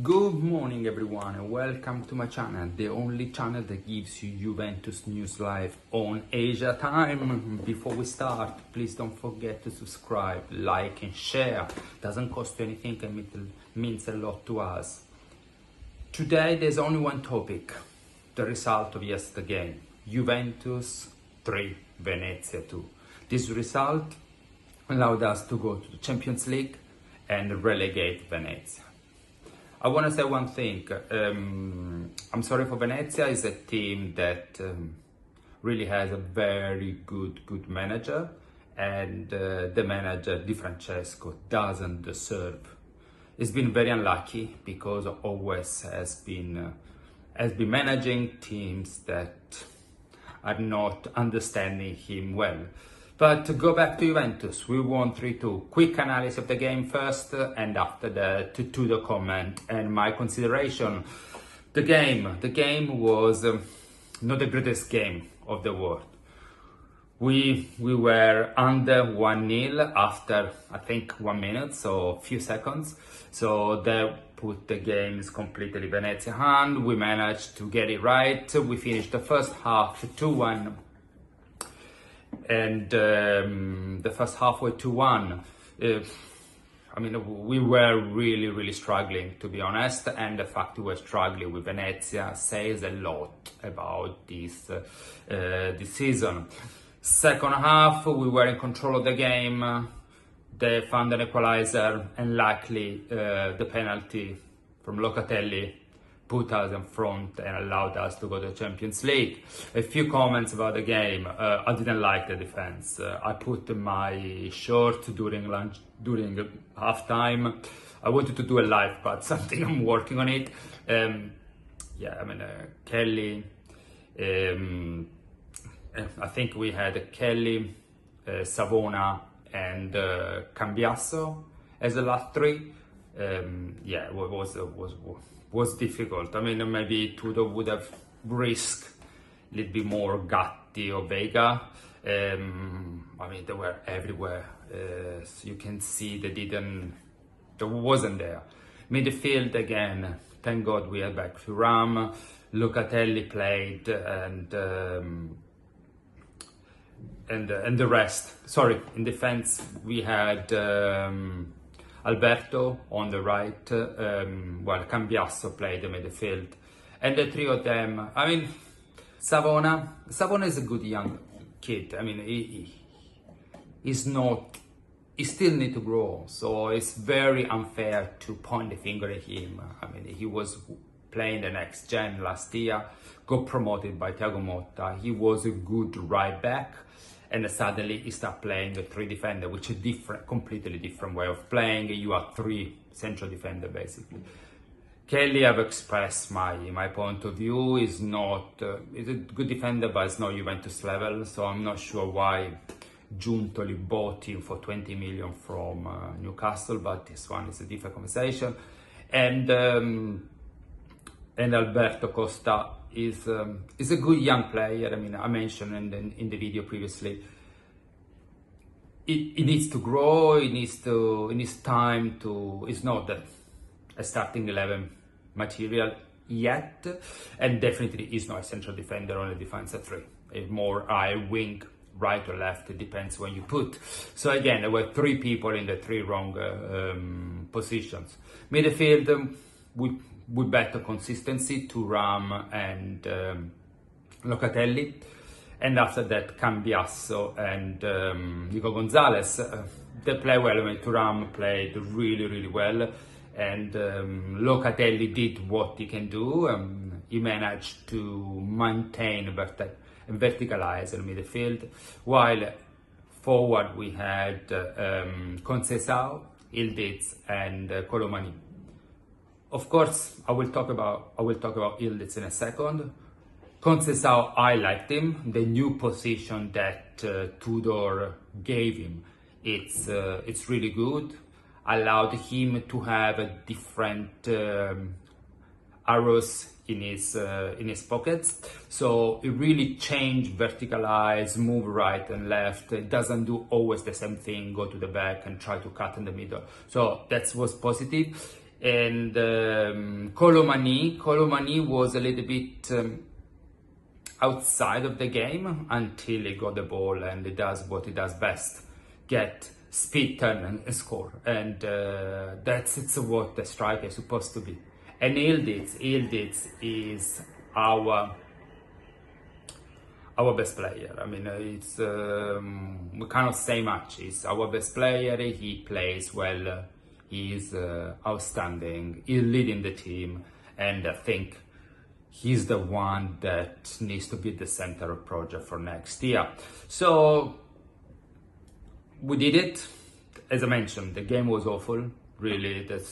Good morning everyone and welcome to my channel, the only channel that gives you Juventus news live on Asia time. Before we start, please don't forget to subscribe, like and share. Doesn't cost you anything and it means a lot to us. Today there's only one topic, the result of yesterday's game. Juventus 3, Venezia 2. This result allowed us to go to the Champions League and relegate Venezia. I want to say one thing. I'm sorry for Venezia. It's a team that really has a very good manager, and the manager Di Francesco doesn't deserve. He's been very unlucky because always has been managing teams that are not understanding him well. But to go back to Juventus, we won 3-2. Quick analysis of the game first, and after that to the comment and my consideration. The game was not the greatest game of the world. We were under 1-0 after I think 1 minute, so a few seconds. So that put the games completely Venezia hand. We managed to get it right. We finished the first half 2-1. And the first half was 2-1. I mean, we were really struggling, to be honest, and the fact we were struggling with Venezia says a lot about this season. Second half, we were in control of the game. They found an equalizer, and luckily the penalty from Locatelli put us in front and allowed us to go to the Champions League. A few comments about the game. I didn't like the defense. I put my shirt during halftime. I wanted to do a live, but something I'm working on it. Kelly. I think we had Kelly, Savona, and Cambiasso as the last three. It was difficult. I mean, maybe Tudor would have risked a little bit more Gatti or Vega. I mean, they were everywhere. So you can see they wasn't there. Midfield again, thank God we had back Thuram. Locatelli played and the rest. Sorry, in defense we had Alberto on the right, while Cambiasso played the midfield. And the three of them, I mean, Savona is a good young kid. I mean, he still needs to grow, so it's very unfair to point the finger at him. I mean, he was playing the next gen last year, got promoted by Thiago Motta. He was a good right back. And suddenly he started playing a three defender, which is completely different way of playing. You are three central defender basically. Kelly, I've expressed my point of view. He's a good defender, but it's not Juventus level. So I'm not sure why Giuntoli bought him for 20 million from Newcastle, but this one is a different conversation. And Alberto Costa is a good young player. I mean, I mentioned in the video previously, he needs to grow, he needs time to, it's not a starting 11 material yet, and definitely is not a central defender on a defensive three. It's more wing, right or left, it depends when you put. So again, there were three people in the three wrong positions. Midfield, with better consistency, Thuram and Locatelli, and after that Cambiasso and Nico Gonzalez. They play well. I mean, Thuram played really well, and Locatelli did what he can do. He managed to maintain and verticalize in midfield, while forward we had Conceição, Ildiz and Colomani. Of course, I will talk about Ildiz in a second. Conceição, I liked him. The new position that Tudor gave him, it's really good. Allowed him to have a different arrows in his pockets. So it really changed, verticalize, move right and left. It doesn't do always the same thing, go to the back and try to cut in the middle. So that was positive. And Colomani was a little bit outside of the game until he got the ball, and he does what he does best: get speed, turn and score. And it's what the striker is supposed to be. And Ildiz is our best player. I mean, it's we cannot say much. He's our best player. He plays well. He is outstanding. He's leading the team, and I think he's the one that needs to be the center of project for next year. So we did it. As I mentioned, the game was awful. Really, the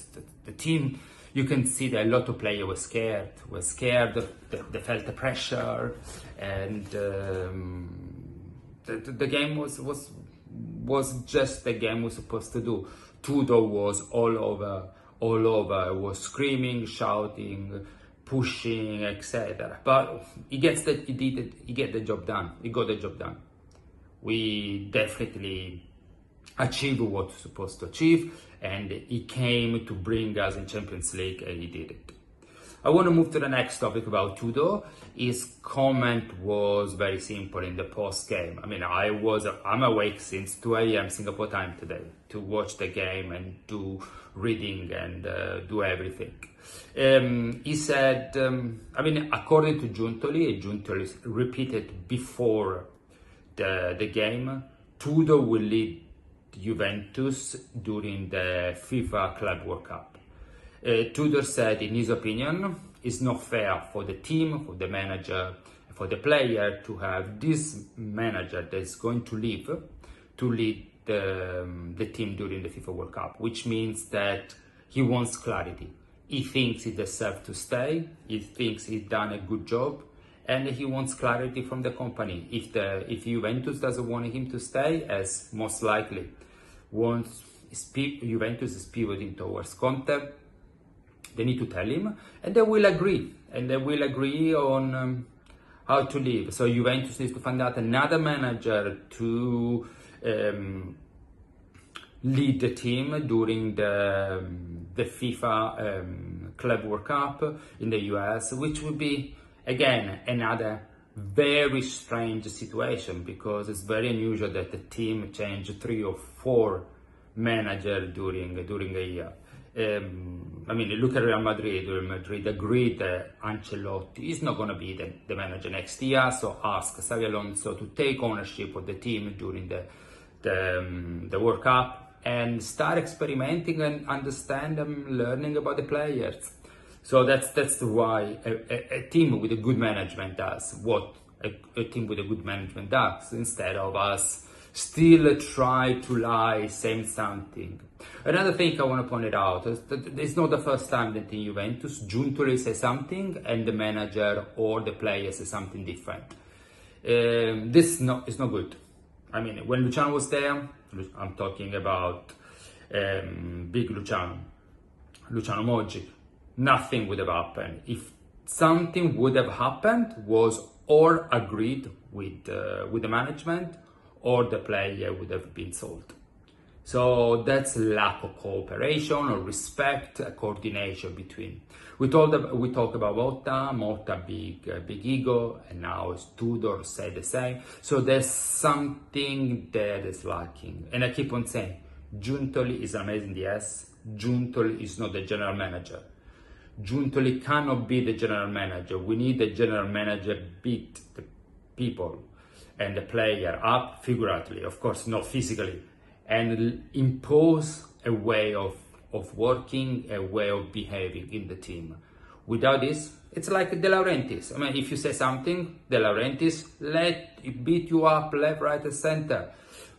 team. You can see that a lot of players were scared. They felt the pressure, and the game was just the game was supposed to do. Tutor was all over, was screaming, shouting, pushing, etc. But he got the job done. We definitely achieved what was supposed to achieve, and he came to bring us in Champions League, and he did it. I want to move to the next topic about Tudor. His comment was very simple in the post game. I mean, I'm awake since 2 a.m. Singapore time today to watch the game and do reading and do everything. He said, I mean, according to Giuntoli repeated before the game, Tudor will lead Juventus during the FIFA Club World Cup. Tudor said, in his opinion, it's not fair for the team, for the manager, for the player to have this manager that's going to leave to lead the team during the FIFA World Cup, which means that he wants clarity. He thinks he deserves to stay. He thinks he's done a good job, and he wants clarity from the company. If Juventus doesn't want him to stay, as most likely Juventus is pivoting towards Conte, they need to tell him, and they will agree. On how to leave. So Juventus needs to find out another manager to lead the team during the FIFA Club World Cup in the US, which would be, again, another very strange situation, because it's very unusual that the team change 3 or 4 managers during a year. I mean, look at Real Madrid. Real Madrid agreed that Ancelotti is not going to be the manager next year, so ask Xabi Alonso to take ownership of the team during the World Cup and start experimenting and understand and learning about the players. So that's why a team with a good management does what a team with a good management does, instead of us still try to lie, saying something. Another thing I want to point it out is that it's not the first time that in Juventus, Giuntoli says something and the manager or the player says something different. This is not good. I mean, when Luciano was there, I'm talking about big Luciano Moggi, nothing would have happened. If something would have happened, was or agreed with the management, or the player would have been sold. So that's lack of cooperation or respect, coordination between. We talk about Motta, big ego, and now Tudor said the same. So there's something that is lacking. And I keep on saying, Giuntoli is amazing, yes. Giuntoli is not the general manager. Giuntoli cannot be the general manager. We need the general manager beat the people and the player up figuratively, of course, not physically, and impose a way of working, a way of behaving in the team. Without this, it's like De Laurentiis. I mean, if you say something, De Laurentiis let it beat you up left, right, and center.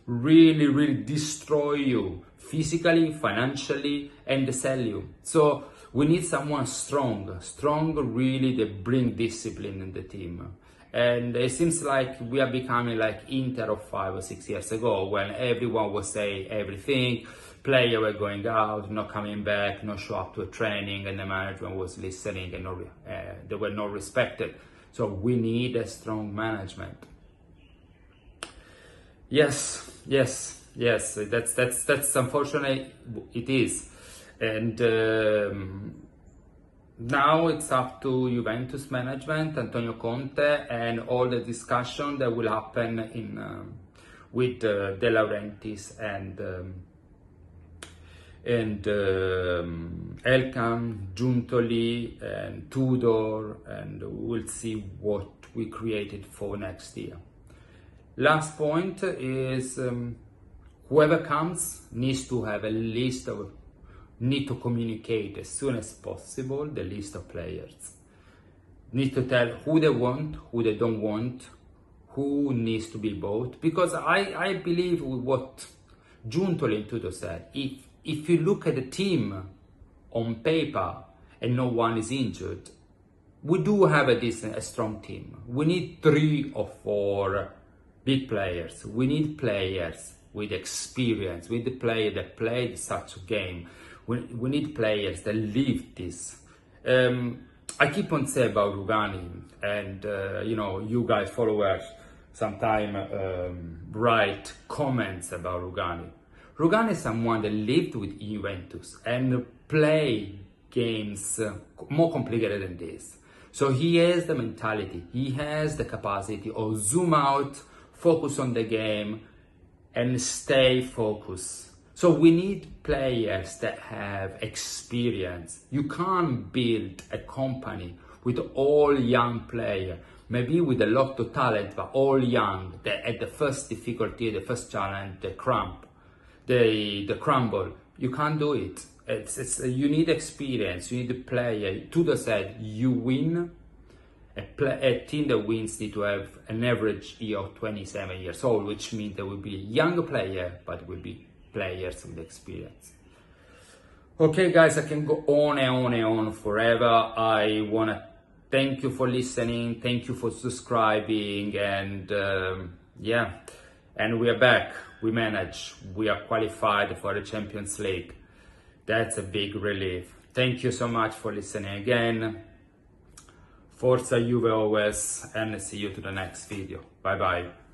Really destroy you physically, financially, and sell you. So we need someone strong, really, that bring discipline in the team. And it seems like we are becoming like Inter of 5 or 6 years ago, when everyone was saying everything, players were going out, not coming back, not show up to a training, and the management was listening, and they were not respected. So we need a strong management. Yes, that's unfortunate. It is. And now it's up to Juventus management, Antonio Conte, and all the discussion that will happen in with De Laurentiis and Elkan, Giuntoli, and Tudor, and we'll see what we created for next year. Last point is whoever comes needs to have a list of, need to communicate as soon as possible the list of players. Need to tell who they want, who they don't want, who needs to be bought. Because I believe with what Giuntoli and Tudor said, if you look at the team on paper and no one is injured, we do have a strong team. We need 3 or 4 big players. We need players with experience. We need the player that played such a game. We need players that live this. I keep on saying about Rugani, and you know, you guys followers sometimes write comments about Rugani. Rugani is someone that lived with Juventus and play games more complicated than this. So he has the mentality, he has the capacity of zoom out, focus on the game, and stay focused. So we need players that have experience. You can't build a company with all young players, maybe with a lot of talent, but all young, that at the first difficulty, the first challenge, the crumble. You can't do it. You need experience, you need a player. Tudor said, you win. A team that wins need to have an average year of 27 years old, which means there will be a younger player, but will be players with experience. Okay guys, I can go on and on and on forever. I want to thank you for listening, thank you for subscribing, and yeah, and we are back, we managed, we are qualified for the Champions League. That's a big relief. Thank you so much for listening again. Forza Juve always, and see you to the next video. Bye bye.